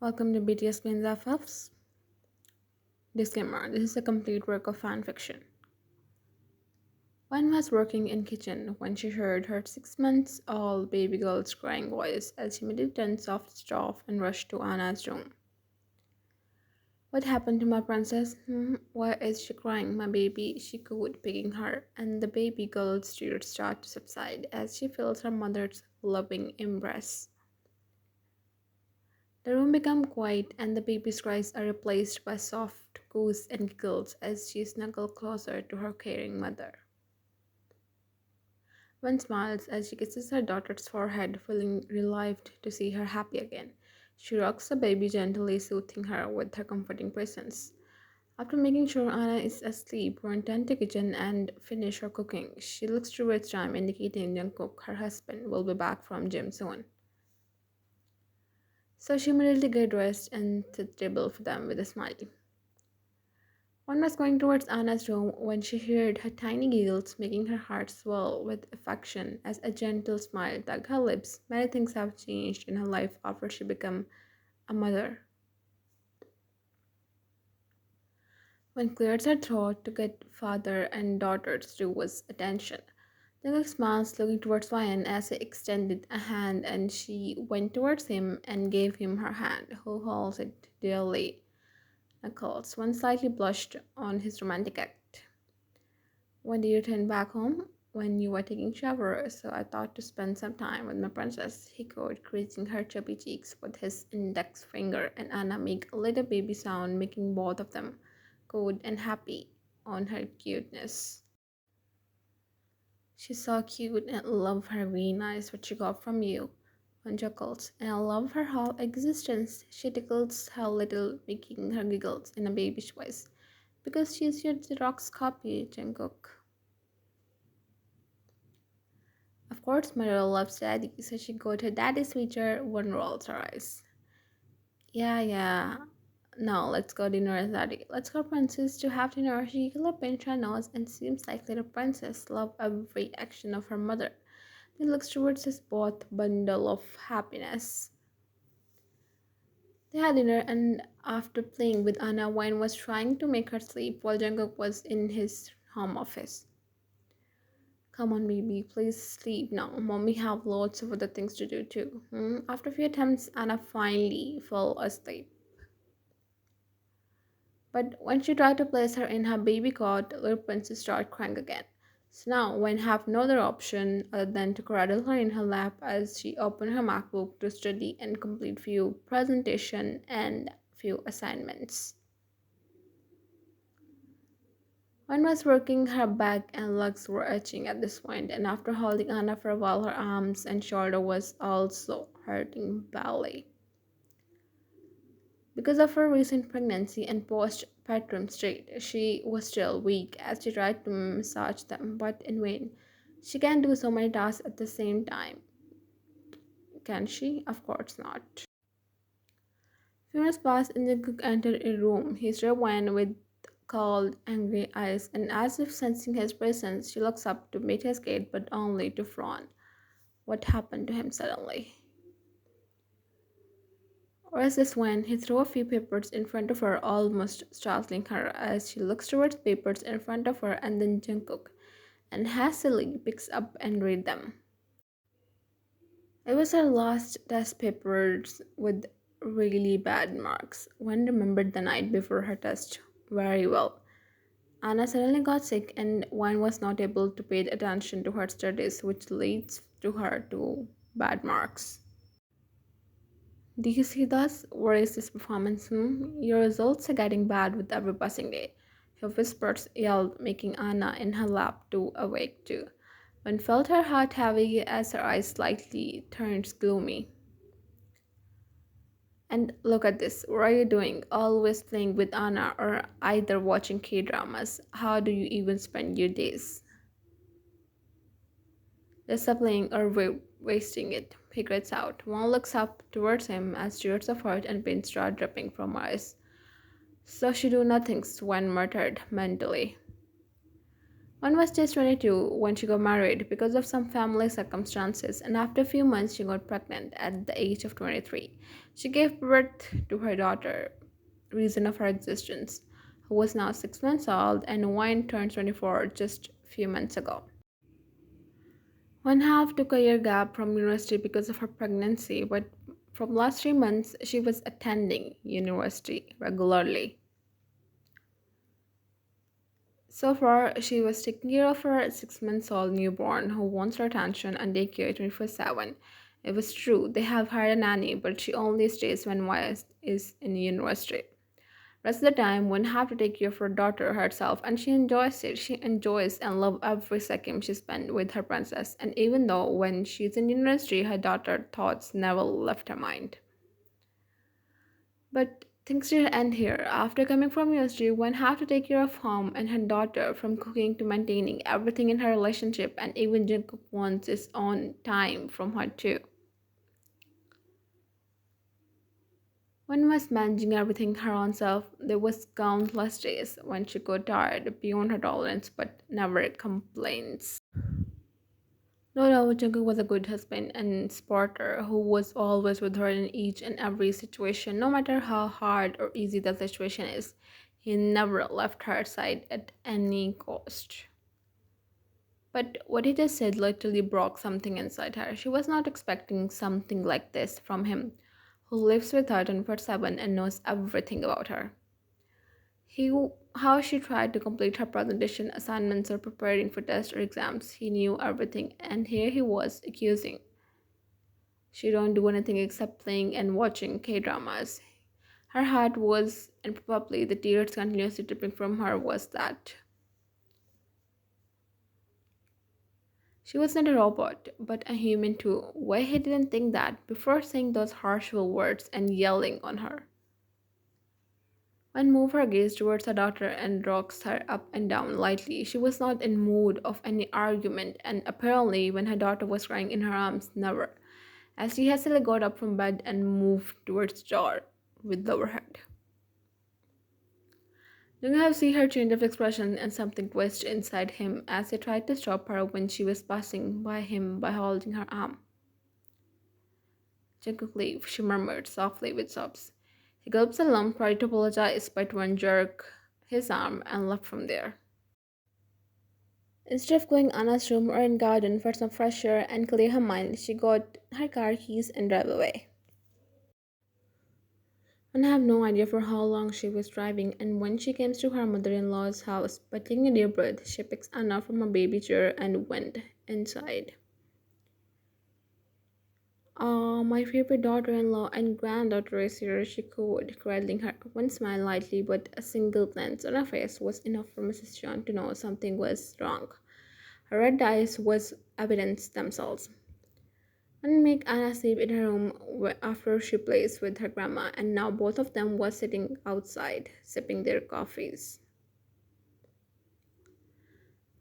Welcome to BTS Plains FFs. Disclaimer: this is a complete work of fan fiction. One was working in kitchen when she heard her 6 months old baby girl's crying voice as she immediately turned off the stove and rushed to Anna's room. What happened to my princess? Why is she crying, my baby? She cooed, picking her, and the baby girl's tears start to subside as she feels her mother's loving embrace. The room becomes quiet, and the baby's cries are replaced by soft coos and giggles as she snuggles closer to her caring mother. One smiles as she kisses her daughter's forehead, feeling relieved to see her happy again. She rocks the baby gently, soothing her with her comforting presence. After making sure Anna is asleep, return to the kitchen and finish her cooking. She looks towards time, indicating Jungkook, her husband, will be back from gym soon. So she immediately get dressed and set the table for them with a smile. One was going towards Anna's room when she heard her tiny giggles, making her heart swell with affection as a gentle smile tugged her lips. Many things have changed in her life after she became a mother. When cleared her throat to get father and daughters to was attention. Jungkook smiles, looking towards Ryan as he extended a hand, and she went towards him and gave him her hand, who holds it dearly. Knuckles, one slightly blushed on his romantic act. When did you return back home? When you were taking shower, so I thought to spend some time with my princess, he cooed, creasing her chubby cheeks with his index finger, and Anna made a little baby sound, making both of them cooed and happy on her cuteness. She's so cute and I love her really nice what she got from you. One chuckles, and I love her whole existence. She tickles her little, making her giggles in a babish voice. Because she's your Xerox copy, Jungkook. Of course, Maria loves daddy, so she got her daddy's feature. One rolls her eyes. Yeah. No, let's go dinner, daddy. Let's go, princess, to have dinner. She pinch her nose and seems like little princess love every action of her mother. Then looks towards his both bundle of happiness. They had dinner, and after playing with Anna, Wayne was trying to make her sleep while Jungkook was in his home office. Come on, baby, please sleep now. Mommy have lots of other things to do too. After a few attempts, Anna finally fell asleep. But when she tried to place her in her baby cot, little princess started crying again. So now, Wayne had no other option other than to cradle her in her lap as she opened her MacBook to study and complete few presentation and few assignments. One was working, her back and legs were itching at this point, and after holding Anna for a while, her arms and shoulder was also hurting badly. Because of her recent pregnancy and postpartum state, she was still weak as she tried to massage them, but in vain. She can't do so many tasks at the same time, can she? Of course not. Few minutes passed and the cook entered a room. He stared Wan with cold, angry eyes, and as if sensing his presence, she looks up to meet his gate, but only to frown. What happened to him suddenly? Or is this when he threw a few papers in front of her, almost startling her as she looks towards papers in front of her and then Jungkook, and hastily picks up and read them. It was her last test papers with really bad marks. One remembered the night before her test very well. Anna suddenly got sick and one was not able to pay attention to her studies, which leads to her to bad marks. Do you see this? Where is this performance? Your results are getting bad with every passing day. Her whispers yelled, making Anna in her lap to awake too. One felt her heart heavy as her eyes slightly turned gloomy. And look at this. What are you doing? Always playing with Anna or either watching K-dramas. How do you even spend your days? Just playing or wasting it, he grits out. One looks up towards him as tears of hurt and pain start dripping from her eyes. So she do nothing when murdered mentally. One was just 22 when she got married because of some family circumstances, and after a few months, she got pregnant at the age of 23. She gave birth to her daughter, reason of her existence, who was now 6 months old, and Wine turned 24 just a few months ago. One half took a year gap from university because of her pregnancy, but from last 3 months, she was attending university regularly. So far, she was taking care of her 6 months old newborn who wants her attention and daycare 24/7. It was true, they have hired a nanny, but she only stays when Wise is in university. Rest of the time, one have to take care of her daughter herself, and she enjoys it. She enjoys and loves every second she spent with her princess. And even though when she's in university, her daughter thoughts never left her mind. But things didn't end here. After coming from university, one had to take care of home and her daughter, from cooking to maintaining everything in her relationship, and even Jungkook wants his own time from her too. One was managing everything her own self. There was countless days when she got tired beyond her tolerance, but never complains. No, no, Jungkook was a good husband and supporter who was always with her in each and every situation, no matter how hard or easy the situation is. He never left her side at any cost. But what he just said literally broke something inside her. She was not expecting something like this from him, who lives with her 24/7 and knows everything about her. He, how she tried to complete her presentation assignments or preparing for tests or exams, he knew everything, and here he was accusing she don't do anything except playing and watching K-dramas. Her heart was, and probably the tears continuously dripping from her was that she was not a robot, but a human too. Why he didn't think that before saying those harsh words and yelling on her? One moved her gaze towards her daughter and rocked her up and down lightly. She was not in mood of any argument, and apparently when her daughter was crying in her arms, never. As she hastily got up from bed and moved towards the door with lower head. You have seen her change of expression and something twitched inside him as he tried to stop her when she was passing by him by holding her arm. Jungkook leave, she murmured softly with sobs. He gulped a lump, tried to apologize, but one jerked his arm and left from there. Instead of going Anna's room or in garden for some fresh air and clear her mind, she got her car keys and drove away. And I have no idea for how long she was driving, and when she came to her mother-in-law's house, but taking a deep breath, she picked Anna from a baby chair and went inside. Ah, my favorite daughter-in-law and granddaughter is here, she cooed, cradling her. One smiled lightly, but a single glance on her face was enough for Mrs. John to know something was wrong. Her red eyes was evidence themselves. And make Anna sleep in her room after she plays with her grandma, and now both of them were sitting outside, sipping their coffees.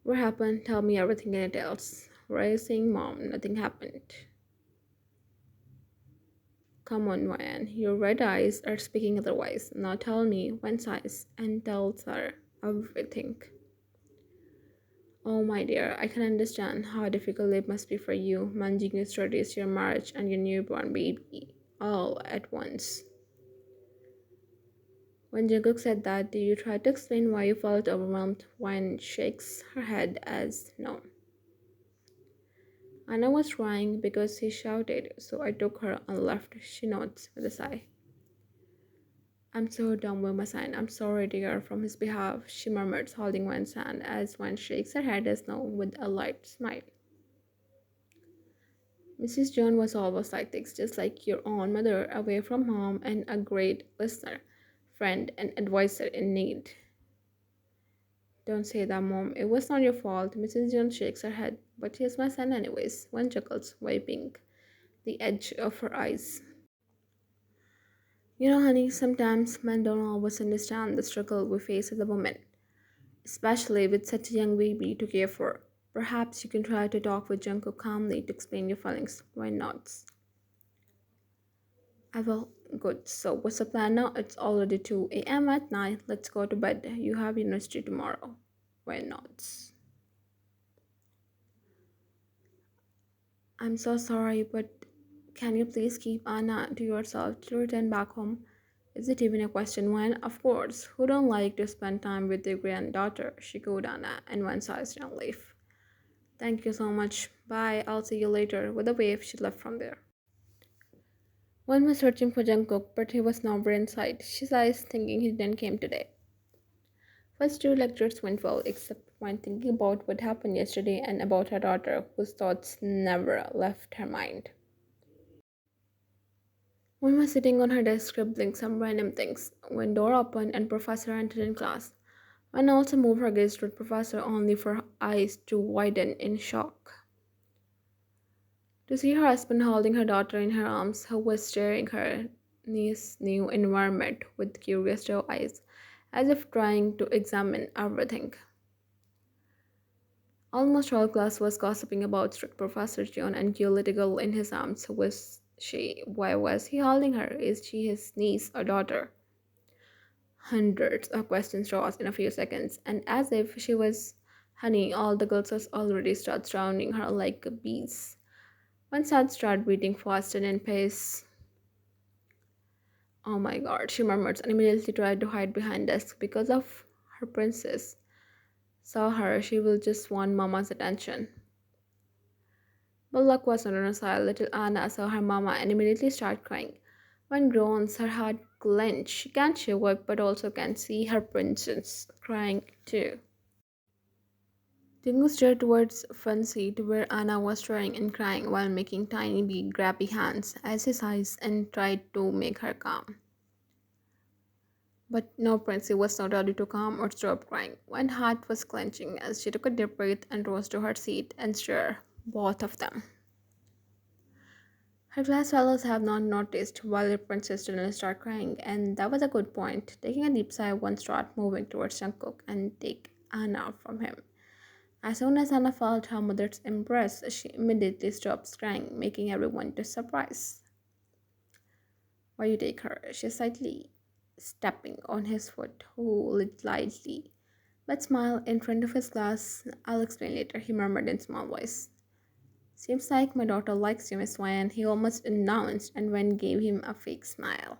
What happened? Tell me everything in details. Why are you saying, Mom? Nothing happened. Come on, Ryan. Your red eyes are speaking otherwise. Now tell me when size and tells her everything. Oh, my dear, I can understand how difficult it must be for you managing your studies, your marriage, and your newborn baby all at once. When Jungkook said that, did you try to explain why you felt overwhelmed? Wine shakes her head as no. Anna was trying because he shouted, so I took her and left. She nods with a sigh. I'm so done with my son. I'm sorry, dear, from his behalf, she murmurs, holding Wine's hand as Wine shakes her head as no with a light smile. Mrs. John was always like this, just like your own mother, away from home and a great listener, friend, and advisor in need. Don't say that, Mom. It was not your fault. Mrs. Jones shakes her head. But he's my son anyways. One chuckles, wiping the edge of her eyes. You know, honey, sometimes men don't always understand the struggle we face as a woman, especially with such a young baby to care for. Perhaps you can try to talk with Junko calmly to explain your feelings. Why not? I will. Good. So, what's the plan now? It's already 2 a.m. at night. Let's go to bed. You have university tomorrow. Why not? I'm so sorry, but can you please keep Anna to yourself to return back home? Is it even a question when, of course, who don't like to spend time with their granddaughter? She called Anna and one size and leave. Thank you so much. Bye. I'll see you later. With a wave, she left from there. One was searching for Jungkook, but he was nowhere in sight. She sighs, thinking he didn't came today. First two lectures went well, except when thinking about what happened yesterday and about her daughter, whose thoughts never left her mind. One was sitting on her desk scribbling some random things when door opened and Professor entered in class. One also moved her gaze toward Professor only for her eyes to widen in shock. To see her husband holding her daughter in her arms, who was staring her niece's new environment with curious doe eyes, as if trying to examine everything. Almost all class was gossiping about strict Professor John and cute little girl in his arms. Who was she? Why was he holding her? Is she his niece or daughter? Hundreds of questions rose in a few seconds, and as if she was honey, all the girls was already start surrounding her like bees. One heart started beating faster in pace. Oh my god, she murmured and immediately tried to hide behind desk because of her princess. Saw her, she will just want mama's attention. But luck was not on her side. Little Anna saw her mama and immediately started crying. When groans, her heart clenched. She can't show up, but also can see her princess crying too. Dingo stared towards front seat where Anna was staring and crying while making tiny big grabby hands as his eyes and tried to make her calm. But no, Princey was not ready to calm or stop crying. One heart was clenching as she took a deep breath and rose to her seat and stared both of them. Her class fellows have not noticed while the princess didn't start crying, and that was a good point. Taking a deep sigh, one started moving towards Jungkook and take Anna from him. As soon as Anna felt her mother's embrace, she immediately stopped crying, making everyone just surprised. Why you take her? She slightly stepping on his foot, who lit lightly, but smiled in front of his class. I'll explain later, he murmured in small voice. Seems like my daughter likes you, Miss Wyan, he almost announced, and Wen gave him a fake smile.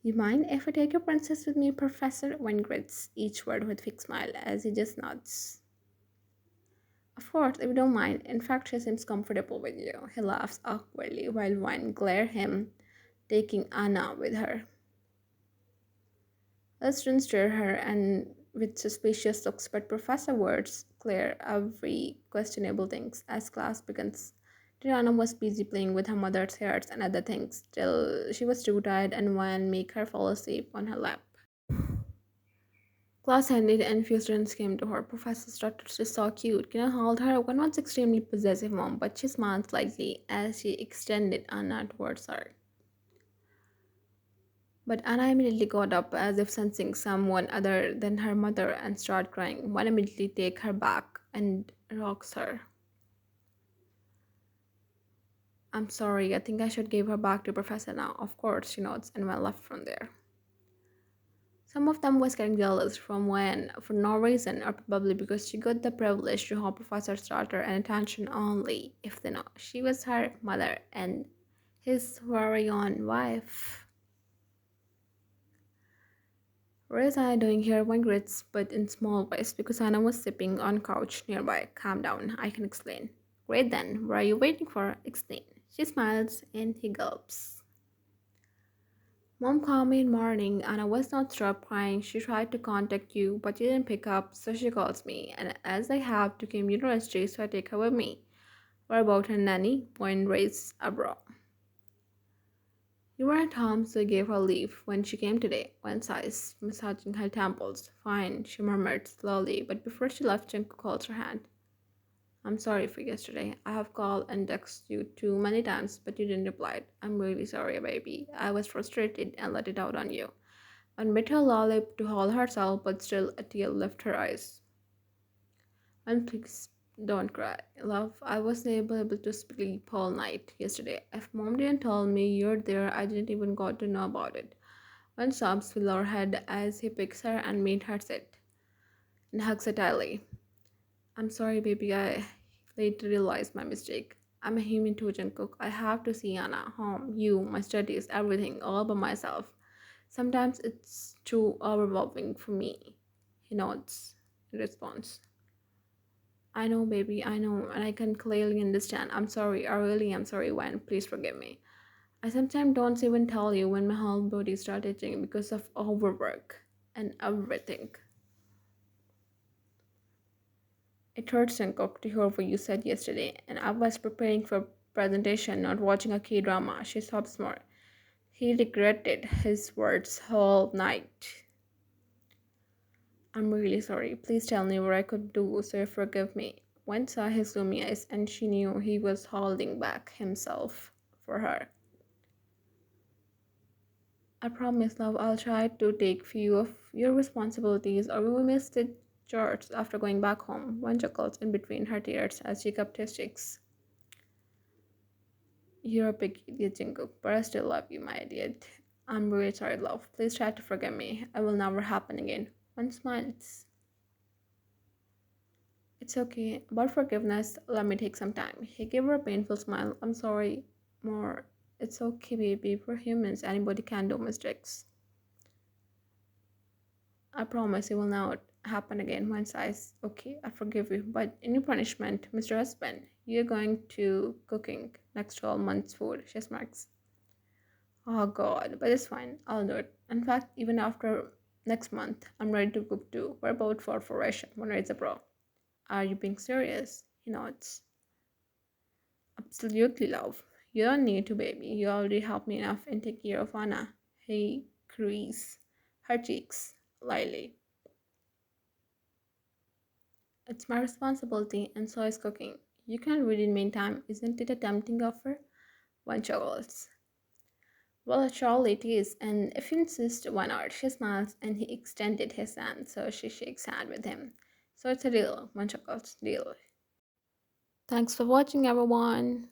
You mind if I take your princess with me, Professor? Wen grits each word with fake smile as he just nods. Of course, if you don't mind. In fact, she seems comfortable with you. He laughs awkwardly while Wen glares him, taking Anna with her. The students stare her and with suspicious looks, but Professor Words clear every questionable things as class begins. Tirana was busy playing with her mother's hairs and other things till she was too tired and one make her fall asleep on her lap. Class ended and few students came to her. Professor started to so cute. Can I hold her? One was extremely possessive mom, but she smiled slightly as she extended Anna towards her. But Anna immediately got up as if sensing someone other than her mother and started crying. One immediately take her back and rocks her. I'm sorry, I think I should give her back to Professor now. Of course, she nods and went left from there. Some of them was getting jealous from when, for no reason, or probably because she got the privilege to hold Professor's daughter and attention only if they know she was her mother and his very own wife. What is Anna doing here? One grits, but in small voice because Anna was sipping on couch nearby. Calm down, I can explain. Great then, what are you waiting for? Explain. She smiles and he gulps. Mom called me in morning. Anna was not stopped crying. She tried to contact you, but you didn't pick up, so she calls me. And as I have to come university, so I take her with me. What about her nanny? Point raised a brow. You were at home, so I gave her leave when she came today. One sighs, massaging her temples. Fine, she murmured slowly, but before she left, Junko called her hand. I'm sorry for yesterday. I have called and texted you too many times, but you didn't reply. I'm really sorry, baby. I was frustrated and let it out on you. And bit her lollipop to hold herself, but still a tear left her eyes. And please don't cry, love. I wasn't able to sleep all night yesterday. If mom didn't tell me you're there, I didn't even got to know about it. One sobs fill her head as he picks her and made her sit and hugs her tightly. I'm sorry, baby. I Later realized my mistake. I'm a human too, Jungkook. I have to see Anna, home, you, my studies, everything, all by myself. Sometimes it's too overwhelming for me. He nods in response. I know, baby, I know, and I can clearly understand. I'm sorry, I really am sorry, When. Please forgive me. I sometimes don't even tell you when my whole body started itching because of overwork and everything. It hurts Jungkook to hear what you said yesterday, and I was preparing for a presentation, not watching a K-drama. She sobs more. He regretted his words whole night. I'm really sorry. Please tell me what I could do so you forgive me. Wen saw his gloomy eyes and she knew he was holding back himself for her. I promise, love, I'll try to take few of your responsibilities or we will miss the church after going back home. Wen chuckled in between her tears as she cupped his cheeks. You're a big idiot, Jingook, but I still love you, my idiot. I'm really sorry, love. Please try to forgive me. It will never happen again. Wen smiles. It's okay. About forgiveness, let me take some time. He gave her a painful smile. I'm sorry. More. It's okay, baby. We're humans. Anybody can do mistakes. I promise it will not happen again once okay, I forgive you. But any punishment, Mr. Husband, you're going to cooking next 12 months' food, she smirks. Oh god, but it's fine. I'll do it. In fact, even after next month, I'm ready to cook too. We're both for Russian when it's a pro. Are you being serious? He nods. Absolutely, love. You don't need to, baby. You already help me enough and take care of Anna. He crease her cheeks lightly. It's my responsibility, and so is cooking. You can read in meantime. Isn't it a tempting offer? One chuckles. Well, surely it is, and if you insist, why not? She smiles, and he extended his hand, so she shakes hand with him. So it's a deal. One chuckles. Deal. Thanks for watching, everyone.